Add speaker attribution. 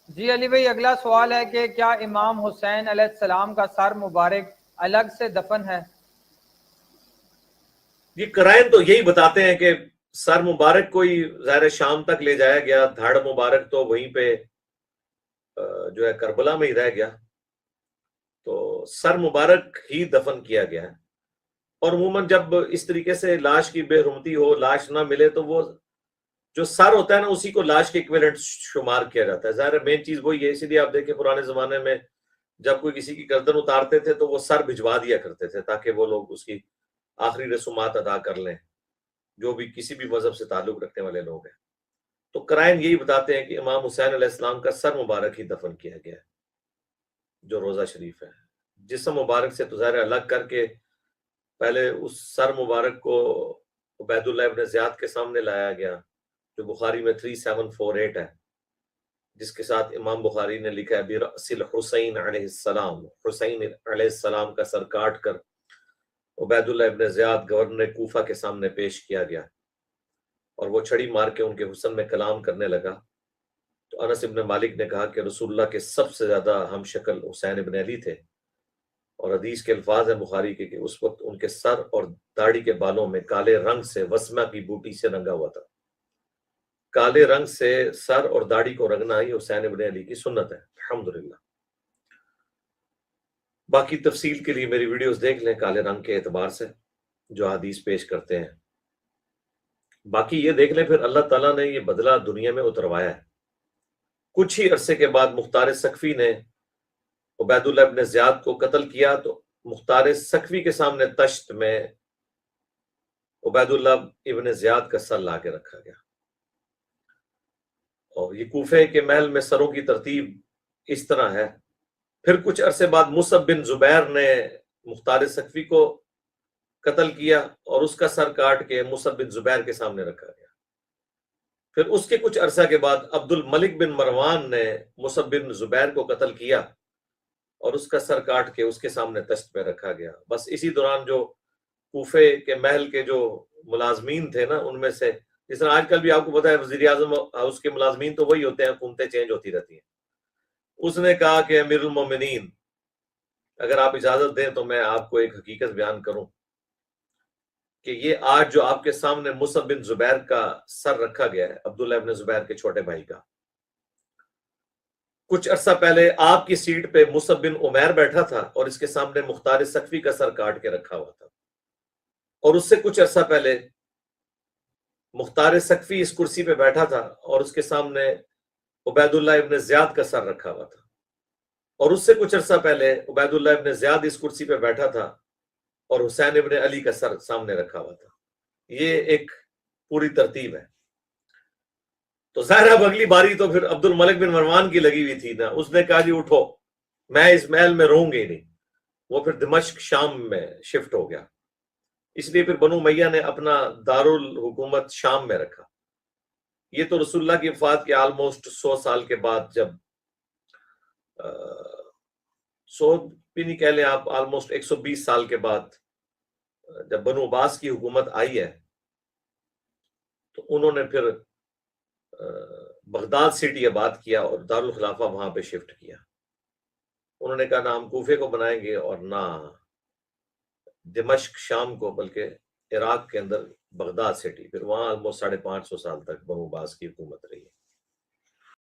Speaker 1: جی علی بھائی، اگلا سوال ہے کہ کیا امام حسین علیہ السلام کا سر مبارک الگ سے دفن ہے؟
Speaker 2: یہ قرائن تو یہی بتاتے ہیں کہ سر مبارک کو ہی ظاہر شام تک لے جایا گیا، دھڑ مبارک تو وہیں پہ جو ہے کربلا میں ہی رہ گیا، تو سر مبارک ہی دفن کیا گیا ہے۔ اور عموماً جب اس طریقے سے لاش کی بے حرمتی ہو، لاش نہ ملے، تو وہ جو سر ہوتا ہے نا اسی کو لاش کے ایکویلنٹ شمار کیا جاتا ہے۔ ظاہر مین چیز وہی ہے، اسی لیے آپ دیکھیں پرانے زمانے میں جب کوئی کسی کی گردن اتارتے تھے تو وہ سر بھجوا دیا کرتے تھے تاکہ وہ لوگ اس کی آخری رسومات ادا کر لیں، جو بھی کسی بھی مذہب سے تعلق رکھنے والے لوگ ہیں۔ تو قرائن یہی بتاتے ہیں کہ امام حسین علیہ السلام کا سر مبارک ہی دفن کیا گیا ہے، جو روضہ شریف ہے۔ جسم مبارک سے تو ظاہر الگ کر کے پہلے اس سر مبارک کو عبید اللہ ابن زیاد کے سامنے لایا گیا، جو بخاری میں 3748 ہے، جس کے ساتھ امام بخاری نے لکھا ہے برأس الحسین علیہ السلام، حسین علیہ السلام کا سر کاٹ کر عبید اللہ ابن زیاد گورنر کوفہ کے سامنے پیش کیا گیا، اور وہ چھڑی مار کے ان کے حسن میں کلام کرنے لگا۔ تو انس ابن مالک نے کہا کہ رسول اللہ کے سب سے زیادہ ہم شکل حسین ابن علی تھے، اور حدیث کے الفاظ ہیں بخاری کے کہ اس وقت ان کے سر اور داڑھی کے بالوں میں کالے رنگ سے وسمہ کی بوٹی سے رنگا ہوا تھا۔ کالے رنگ سے سر اور داڑھی کو رنگنا ہی حسین ابن علی کی سنت ہے، الحمدللہ۔ باقی تفصیل کے لیے میری ویڈیوز دیکھ لیں کالے رنگ کے اعتبار سے جو حدیث پیش کرتے ہیں۔ باقی یہ دیکھ لیں پھر اللہ تعالیٰ نے یہ بدلہ دنیا میں اتروایا ہے۔ کچھ ہی عرصے کے بعد مختار سقفی نے عبید اللہ ابن زیاد کو قتل کیا، تو مختار سقفی کے سامنے تشت میں عبید اللہ ابن زیاد کا سر لا کے رکھا گیا۔ اور یہ کوفے کے محل میں سروں کی ترتیب اس طرح ہے۔ پھر کچھ عرصے بعد مصعب بن زبیر نے مختار سقفی کو قتل کیا اور اس کا سر کاٹ کے مصعب بن زبیر کے سامنے رکھا گیا۔ پھر اس کے کچھ عرصہ کے بعد عبد الملک بن مروان نے مصعب بن زبیر کو قتل کیا اور اس کا سر کاٹ کے اس کے سامنے تشت پہ رکھا گیا۔ بس اسی دوران جو کوفے کے محل کے جو ملازمین تھے نا، ان میں سے جس طرح آج کل بھی آپ کو پتا ہے وزیر اعظم ہاؤس کے ملازمین تو وہی ہوتے ہیں، حکومتیں چینج ہوتی رہتی ہیں۔ اس نے کہا کہ امیر المومنین اگر آپ اجازت دیں تو میں آپ کو ایک حقیقت بیان کروں کہ یہ آج جو آپ کے سامنے مصعب بن زبیر کا سر رکھا گیا ہے، عبداللہ ابن زبیر کے چھوٹے بھائی کا، کچھ عرصہ پہلے آپ کی سیٹ پہ مصعب بن عمیر بیٹھا تھا اور اس کے سامنے مختار سقفی کا سر کاٹ کے رکھا ہوا تھا، اور اس سے کچھ عرصہ پہلے مختار سقفی اس کرسی پہ بیٹھا تھا اور اس کے سامنے عبید اللہ ابن زیاد کا سر رکھا ہوا تھا، اور اس سے کچھ عرصہ پہلے عبید اللہ ابن زیاد اس کرسی پہ بیٹھا تھا اور حسین ابن علی کا سر سامنے رکھا ہوا تھا۔ یہ ایک پوری ترتیب ہے۔ تو ظاہر اب اگلی باری تو پھر عبد الملک بن مروان کی لگی ہوئی تھی نا، اس نے کہا جی اٹھو، میں اس محل میں رہوں گی نہیں۔ وہ پھر دمشق شام میں شفٹ ہو گیا، اس لیے پھر بنو امیہ نے اپنا دارالحکومت شام میں رکھا۔ یہ تو رسول اللہ کی وفات کے آلموسٹ 100 سال کے بعد، جب 100 بھی نہیں کہہ لیں آپ، آلموسٹ 120 سال کے بعد جب بنو عباس کی حکومت آئی ہے، تو انہوں نے پھر بغداد سٹی آباد کیا اور دارالخلافہ وہاں پہ شفٹ کیا۔ انہوں نے کہا نہ ہم کوفے کو بنائیں گے اور نہ دمشق شام کو، بلکہ عراق کے اندر بغداد سٹی، پھر وہاں آلموسٹ 550 سال تک بنو عباس کی حکومت رہی ہے۔